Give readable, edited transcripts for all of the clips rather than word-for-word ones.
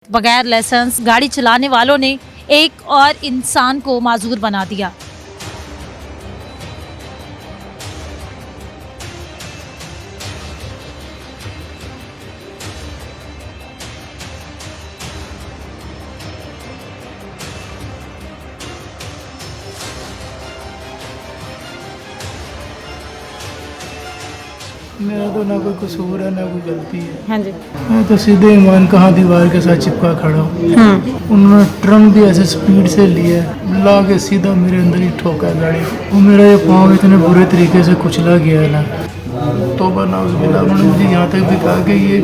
बगैर लाइसेंस गाड़ी चलाने वालों ने एक और इंसान को माजूर बना दिया। मेरा तो ना कोई कसूर है ना कोई गलती है। हाँ जी। मैं तो सीधे ईमान कहाँ दीवार के साथ चिपका खड़ा हूँ। उन्होंने ट्रंक भी ऐसे स्पीड से लिया, ला के सीधा मेरे अंदर ही ठोका गाड़ी। वो मेरा ये पाँव इतने बुरे तरीके से कुचला गया है ना, तौबा नाउज़ुबिल्लाह। उन्होंने मुझे यहाँ तक भी कहा कि ये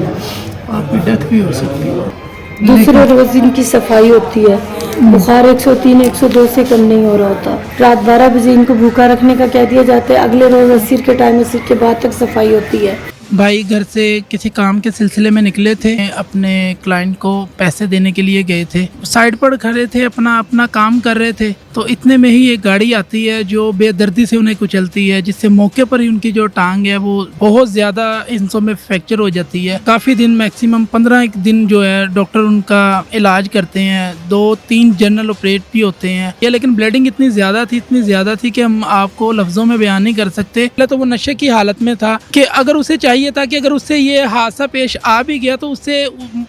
आपकी डेथ भी हो सकती है। दूसरे रोज इनकी सफाई होती है। बुखार 103 102 से कम नहीं हो रहा होता। रात 12 बजे इनको भूखा रखने का कह दिया जाता है। अगले रोज अस्र के टाइम अस्र के बाद तक सफाई होती है। भाई घर से किसी काम के सिलसिले में निकले थे, अपने क्लाइंट को पैसे देने के लिए गए थे। साइड पर खड़े थे, अपना अपना काम कर रहे थे, तो इतने में ही एक गाड़ी आती है जो बेदर्दी से उन्हें कुचलती है, जिससे मौके पर ही उनकी जो टांग है वो बहुत ज़्यादा हिस्सों में फ्रैक्चर हो जाती है। काफ़ी दिन, मैक्सिमम 15 दिन जो है डॉक्टर उनका इलाज करते हैं। 2-3 जनरल ऑपरेट भी होते हैं ये, लेकिन ब्लीडिंग इतनी ज़्यादा थी कि हम आपको लफ्ज़ों में बयान नहीं कर सकते। पहले तो वो नशे की हालत में था कि अगर उसे चाहिए था कि अगर उससे ये हादसा पेश आ भी गया तो उससे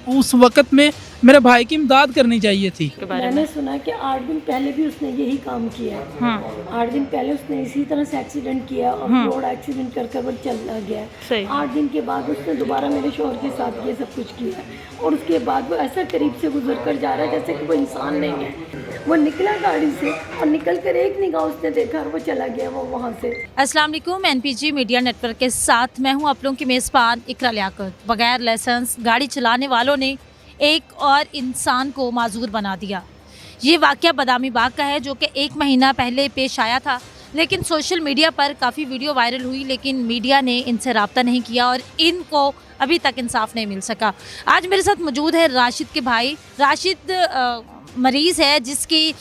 उस वक़्त में मेरे भाई की इमदाद करनी चाहिए थी। मैंने सुना कि 8 दिन पहले भी उसने यही काम किया है। 8 दिन पहले उसने इसी तरह से एक्सीडेंट किया और रोड एक्सीडेंट कर वो चला गया है। 8 दिन के बाद उसने दोबारा मेरे शोहर के साथ ये सब कुछ किया और उसके बाद वो ऐसा करीब से गुजर कर जा रहा है जैसे कि वो इंसान नहीं है। वो निकला गाड़ी से और निकल कर एक निगाह उसने देखा और वो चला गया वो वहाँ से। अस्सलाम वालेकुम, एनपीजी मीडिया नेटवर्क के साथ मैं हूं आप लोगों की मेज़बान इकरा लियाकत। बगैर लाइसेंस गाड़ी चलाने वालों ने एक और इंसान को माजूर बना दिया। ये वाक़या बादामी बाग का है, जो कि 1 महीना पहले पेश आया था, लेकिन सोशल मीडिया पर काफ़ी वीडियो वायरल हुई, लेकिन मीडिया ने इनसे रब्ता नहीं किया और इनको अभी तक इंसाफ नहीं मिल सका। आज मेरे साथ मौजूद है राशिद के भाई। राशिद मरीज़ है जिसकी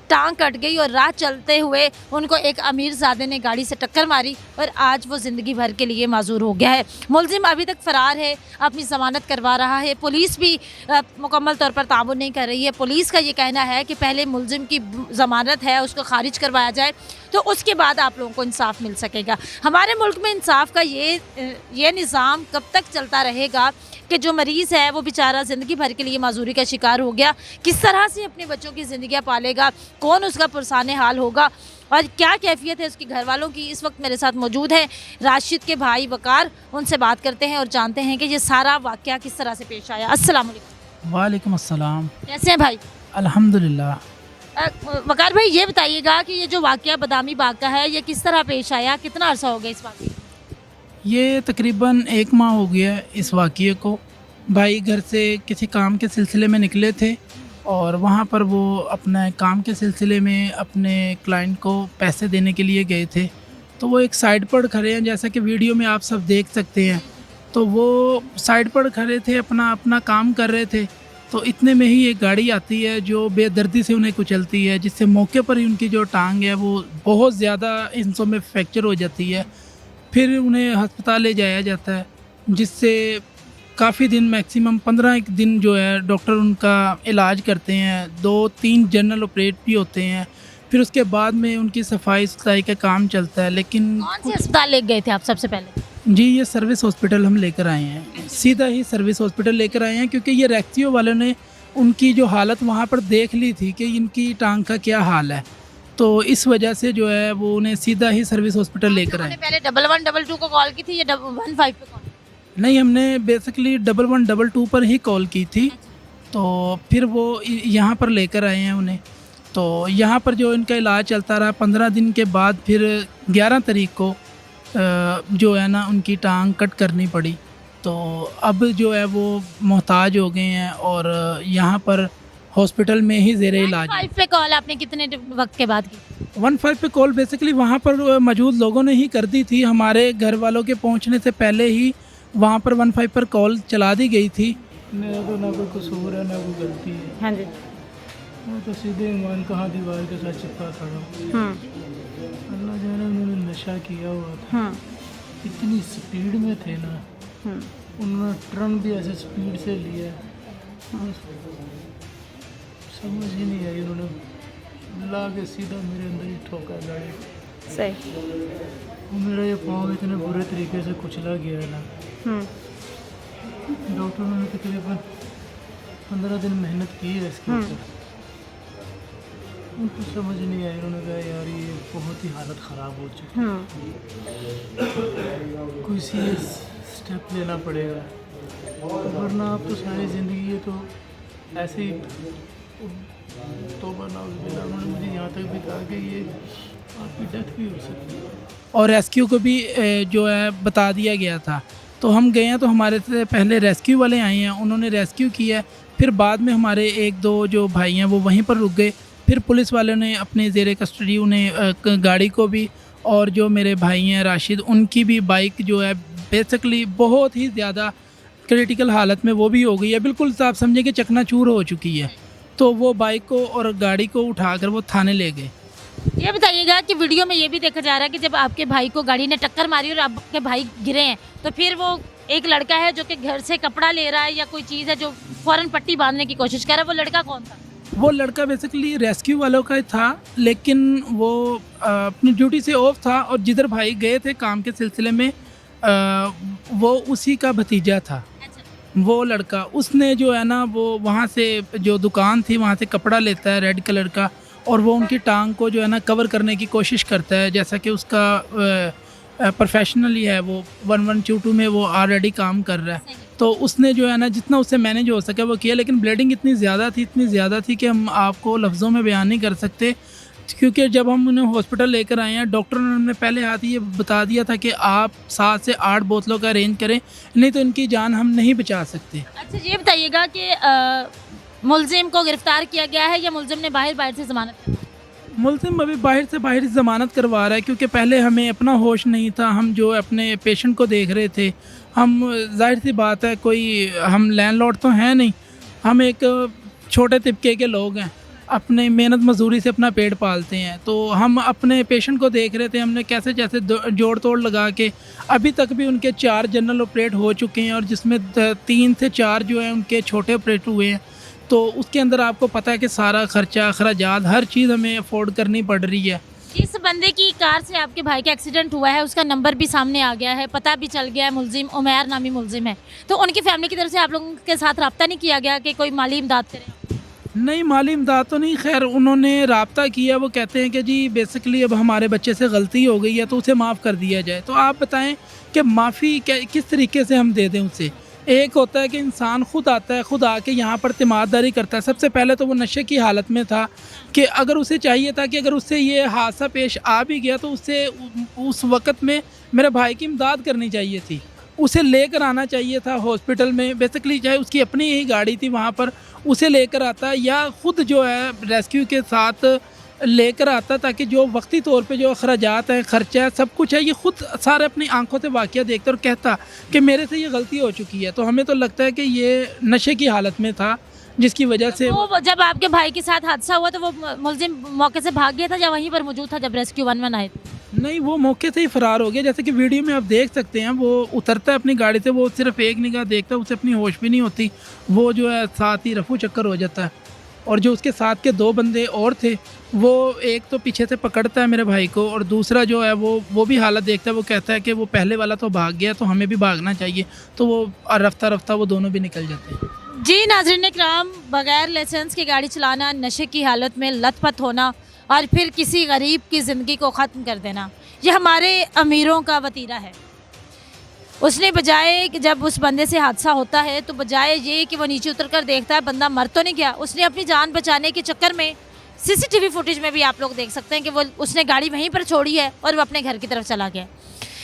टांग कट गई और राह चलते हुए उनको एक अमीरजादे ने गाड़ी से टक्कर मारी और आज वो ज़िंदगी भर के लिए माजूर हो गया है। मुलजिम अभी तक फ़रार है, अपनी ज़मानत करवा रहा है। पुलिस भी मुकम्मल तौर पर ताबुन नहीं कर रही है। पुलिस का ये कहना है कि पहले मुलजिम की ज़मानत है उसको खारिज करवाया जाए तो उसके बाद आप लोगों को इंसाफ मिल सकेगा। हमारे मुल्क में इंसाफ का ये निज़ाम कब तक चलता रहेगा कि जो मरीज़ है वो बेचारा ज़िंदगी भर के लिए माजूरी का शिकार हो गया, किस तरह से अपने बच्चों की ज़िंदगियाँ पालेगा, कौन उसका पुरसाने हाल होगा और क्या कैफियत है उसके घर वालों की। इस वक्त मेरे साथ मौजूद हैं राशिद के भाई वकार। उनसे बात करते हैं और जानते हैं कि ये सारा वाक़या किस तरह से पेश आया। अस्सलाम वालेकुम। वालेकुम अस्सलाम। कैसे हैं भाई? अल्हम्दुलिल्लाह। वकार भाई, ये बताइएगा कि ये जो वाक़या बादामी बाग का है ये किस तरह पेश आया, कितना अर्सा हो गया इस वाक़े? ये तकरीबन 1 माह हो गया है इस वाक़ये को। भाई घर से किसी काम के सिलसिले में निकले थे और वहाँ पर वो अपने काम के सिलसिले में अपने क्लाइंट को पैसे देने के लिए गए थे। तो वो एक साइड पर खड़े हैं, जैसा कि वीडियो में आप सब देख सकते हैं। तो वो साइड पर खड़े थे, अपना अपना काम कर रहे थे, तो इतने में ही एक गाड़ी आती है जो बेदर्दी से उन्हें कुचलती है, जिससे मौके पर ही उनकी जो टांग है वो बहुत ज़्यादा हिस्सों में फ्रैक्चर हो जाती है। फिर उन्हें अस्पताल ले जाया जाता है, जिससे काफ़ी दिन, मैक्सिमम 15 दिन जो है डॉक्टर उनका इलाज करते हैं। 2-3 जनरल ऑपरेट भी होते हैं, फिर उसके बाद में उनकी सफाई सुथराई का काम चलता है। लेकिन कौन से अस्पताल ले गए थे आप सबसे पहले? जी, ये सर्विस हॉस्पिटल हम लेकर आए हैं, सीधा ही सर्विस हॉस्पिटल लेकर आए हैं, क्योंकि ये रैक्सियो वालों ने उनकी जो हालत वहाँ पर देख ली थी कि इनकी टांग का क्या हाल है, तो इस वजह से जो है वो उन्हें सीधा ही सर्विस हॉस्पिटल लेकर आए। पहले 1112 को कॉल की थी या 15 पे कॉल? नहीं, हमने बेसिकली 1122 पर ही कॉल की थी। तो फिर वो यहाँ पर लेकर आए हैं उन्हें। तो यहाँ पर जो इनका इलाज चलता रहा 15 दिन के बाद फिर 11 तारीख को जो है ना उनकी टांग कट करनी पड़ी। तो अब जो है वो मोहताज हो गए हैं और यहाँ पर हॉस्पिटल में ही ज़ेरे इलाज। 15 पे कॉल आपने कितने वक्त के बाद की? 15 पे कॉल बेसिकली वहाँ पर मौजूद लोगों ने ही कर दी थी। हमारे घर वालों के पहुँचने से पहले ही वहाँ पर 15 पर कॉल चला दी गई थी। मेरा तो ना कोई कसूर है ना कोई गलती है। हाँ जी। मैं तो सीधे ईमान कहाँ दीवार के साथ चिपका खड़ा हूँ। अल्लाह जाने उन्होंने नशा किया हुआ था, इतनी स्पीड में थे ना। उन्होंने ट्रंक भी ऐसे स्पीड से लिया, समझ ही नहीं आई, उन्होंने ला के सीधा मेरे अंदर ही ठोका गाड़ी। सही। वो मेरा ये पाँव इतने बुरे तरीके से कुचला गया है ना, डॉक्टरों ने तकरीबन 15 दिन मेहनत की है इसके ऊपर। उनको समझ नहीं आई, उन्होंने कहा यार ये बहुत ही हालत ख़राब हो चुकी है, कोई सीरियस स्टेप लेना पड़ेगा, वरना आप तो सारी ज़िंदगी ये तो ऐसे ही तौबा नाउज़ुबिल्लाह। उन्होंने मुझे यहाँ तक भी कहा कि ये आपकी डेथ भी हो सकती है, और रेस्क्यू को भी जो है बता दिया गया था। तो हम गए हैं, तो हमारे से पहले रेस्क्यू वाले आए हैं, उन्होंने रेस्क्यू किया, फिर बाद में हमारे एक दो जो भाई हैं वो वहीं पर रुक गए, फिर पुलिस वालों ने अपने ज़ेरे कस्टडी उन्हें गाड़ी को भी, और जो मेरे भाई हैं राशिद उनकी भी बाइक जो है बेसिकली बहुत ही ज़्यादा क्रिटिकल हालत में वो भी हो गई है, बिल्कुल आप समझे कि चकनाचूर हो चुकी है। तो वो बाइक को और गाड़ी को उठाकर वो थाने ले गए। ये बताइएगा कि वीडियो में ये भी देखा जा रहा है कि जब आपके भाई को गाड़ी ने टक्कर मारी और आपके भाई गिरे हैं, तो फिर वो एक लड़का है जो कि घर से कपड़ा ले रहा है या कोई चीज़ है जो फ़ौरन पट्टी बांधने की कोशिश कर रहा है, वो लड़का कौन था? वो लड़का बेसिकली रेस्क्यू वालों का ही था, लेकिन वो अपनी ड्यूटी से ऑफ था, और जिधर भाई गए थे काम के सिलसिले में वो उसी का भतीजा था। वो लड़का, उसने जो है ना वो वहाँ से जो दुकान थी वहाँ से कपड़ा लेता है रेड कलर का, और वो उनकी टांग को जो है ना कवर करने की कोशिश करता है, जैसा कि उसका प्रोफेशनली है, वो 1122 में वो ऑलरेडी काम कर रहा है। तो उसने जो है ना जितना उससे मैनेज हो सके वो किया, लेकिन ब्लीडिंग इतनी ज़्यादा थी कि हम आपको लफ्ज़ों में बयान नहीं कर सकते, क्योंकि जब हम उन्हें हॉस्पिटल लेकर आए हैं, डॉक्टर ने हमें पहले हाथ ये बता दिया था कि आप 7 से 8 बोतलों का अरेंज करें, नहीं तो इनकी जान हम नहीं बचा सकते। अच्छा, ये बताइएगा कि मुलजिम को गिरफ्तार किया गया है या मुलजिम ने बाहर से ज़मानत करवाई? मुलजिम अभी बाहर ज़मानत करवा रहा है, क्योंकि पहले हमें अपना होश नहीं था, हम जो अपने पेशेंट को देख रहे थे। हम जाहिर सी बात है, कोई हम लैंडलॉर्ड तो हैं नहीं, हम एक छोटे तबके के लोग हैं, अपने मेहनत मजदूरी से अपना पेट पालते हैं। तो हम अपने पेशेंट को देख रहे थे, हमने कैसे जोड़ तोड़ लगा के अभी तक भी उनके 4 जनरल ऑपरेट हो चुके हैं, और जिसमें 3 से 4 जो हैं उनके छोटे ऑपरेट हुए हैं। तो उसके अंदर आपको पता है कि सारा खर्चा खराजात हर चीज़ हमें अफोर्ड करनी पड़ रही है। जिस बंदे की कार से आपके भाई का एक्सीडेंट हुआ है उसका नंबर भी सामने आ गया है, पता भी चल गया है, मुलजिम उमैर नामी मुलजिम है। तो उनकी फैमिली की तरफ से आप लोगों के साथ रब्ता नहीं किया गया कि कोई माली इमदाद करें? नहीं, माली इमदाद तो नहीं, खैर उन्होंने रब्ता किया। वो कहते हैं कि जी बेसिकली अब हमारे बच्चे से गलती हो गई है तो उसे माफ़ कर दिया जाए। तो आप बताएं कि माफ़ी किस तरीके से हम दे दें उसे। एक होता है कि इंसान खुद आता है, खुद आके यहाँ पर तिमारदारी करता है। सबसे पहले तो वो नशे की हालत में था कि अगर उसे चाहिए था कि अगर उससे ये हादसा पेश आ भी गया तो उससे उस वक़्त में मेरे भाई की इमदाद करनी चाहिए थी, उसे लेकर आना चाहिए था हॉस्पिटल में। बेसिकली चाहे उसकी अपनी ही गाड़ी थी, वहाँ पर उसे लेकर आता या ख़ुद जो है रेस्क्यू के साथ लेकर आता, ताकि जो वक्ती तौर पे जो अखराजात हैं, खर्चा है, सब कुछ है, ये ख़ुद सारे अपनी आंखों से वाक़या देखता और कहता कि मेरे से ये गलती हो चुकी है। तो हमें तो लगता है कि ये नशे की हालत में था, जिसकी वजह से तो जब आपके भाई के साथ हादसा हुआ तो वो मुलजिम मौके से भाग गया था या वहीं पर मौजूद था जब रेस्क्यू 11 आए थे? नहीं, वो मौके से ही फ़रार हो गया। जैसे कि वीडियो में आप देख सकते हैं, वो उतरता है अपनी गाड़ी से, वो सिर्फ एक निगाह देखता है, उसे अपनी होश भी नहीं होती, वो जो है साथ ही रफू चक्कर हो जाता है। और जो उसके साथ के 2 बंदे और थे, वो एक तो पीछे से पकड़ता है मेरे भाई को, और दूसरा जो है वो भी हालत देखता है। वो कहता है कि वो पहले वाला तो भाग गया तो हमें भी भागना चाहिए। तो वो रफ्ता वो दोनों भी निकल जाते हैं। जी नाज़रीन इकराम, बगैर लाइसेंस की गाड़ी चलाना, नशे की हालत में लथपथ होना और फिर किसी गरीब की ज़िंदगी को ख़त्म कर देना, ये हमारे अमीरों का वतीरा है। उसने बजाय कि जब उस बंदे से हादसा होता है तो बजाय ये कि वो नीचे उतर कर देखता है बंदा मर तो नहीं गया, उसने अपनी जान बचाने के चक्कर में सीसीटीवी फुटेज में भी आप लोग देख सकते हैं कि वो उसने गाड़ी वहीं पर छोड़ी है और वो अपने घर की तरफ चला गया।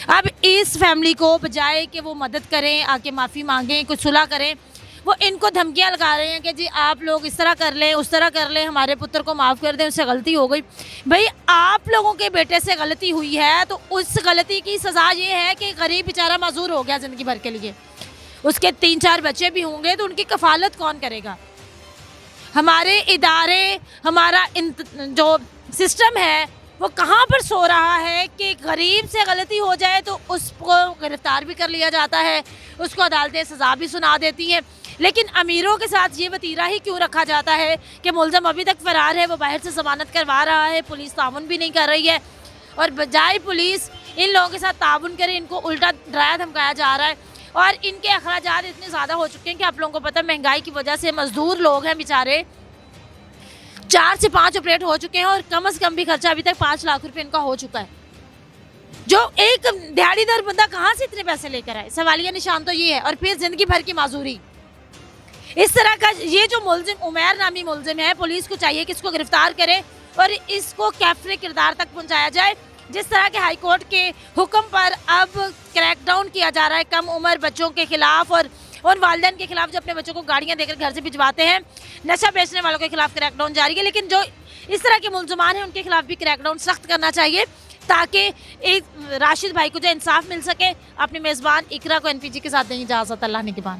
अब इस फैमिली को बजाय कि वो मदद करें, आके माफ़ी मांगें, कुछ सुलह करें, वो इनको धमकियां लगा रहे हैं कि जी आप लोग इस तरह कर लें, उस तरह कर लें, हमारे पुत्र को माफ़ कर दें, उससे गलती हो गई। भाई आप लोगों के बेटे से गलती हुई है तो उस गलती की सज़ा ये है कि गरीब बेचारा माजूर हो गया ज़िंदगी भर के लिए, उसके 3-4 बच्चे भी होंगे तो उनकी कफालत कौन करेगा? हमारे इदारे, हमारा जो सिस्टम है वो कहाँ पर सो रहा है कि गरीब से गलती हो जाए तो उसको गिरफ्तार भी कर लिया जाता है, उसको अदालतें सज़ा भी सुना देती हैं। लेकिन अमीरों के साथ ये वतीरा ही क्यों रखा जाता है कि मुलज़म अभी तक फरार है, वो बाहर से ज़मानत करवा रहा है, पुलिस ताउन भी नहीं कर रही है, और बजाय पुलिस इन लोगों के साथ ताउन करे इनको उल्टा डराया धमकाया जा रहा है। और इनके अखराजात इतने ज़्यादा हो चुके हैं कि आप लोगों को पता है महंगाई की वजह से मज़दूर लोग हैं बेचारे 4 से 5 ऑपरेट हो चुके हैं, और कम से कम भी खर्चा अभी तक 5 लाख रुपए इनका हो चुका है। जो एक दिहाड़ीदार बंदा कहाँ से इतने पैसे लेकर आए, सवालिया निशान तो ये है। और फिर जिंदगी भर की माजूरी। इस तरह का ये जो मुलजिम उमैर नामी मुलजिम है, पुलिस को चाहिए कि इसको गिरफ्तार करे और इसको कैफरे किरदार तक पहुंचाया जाए। जिस तरह के हाई कोर्ट के हुक्म पर अब क्रैकडाउन किया जा रहा है कम उम्र बच्चों के खिलाफ और उन वालिदैन के खिलाफ जो अपने बच्चों को गाड़ियां देकर घर से भिजवाते हैं, नशा बेचने वालों के खिलाफ क्रैकडाउन जारी है। लेकिन जो इस तरह के मुलजमान हैं उनके खिलाफ भी क्रैकडाउन सख्त करना चाहिए ताकि एक राशिद भाई को जो इंसाफ मिल सके। अपने मेज़बान इकरा को NPG के साथ देंगे इजाज़त। अल्लाह निगहबान।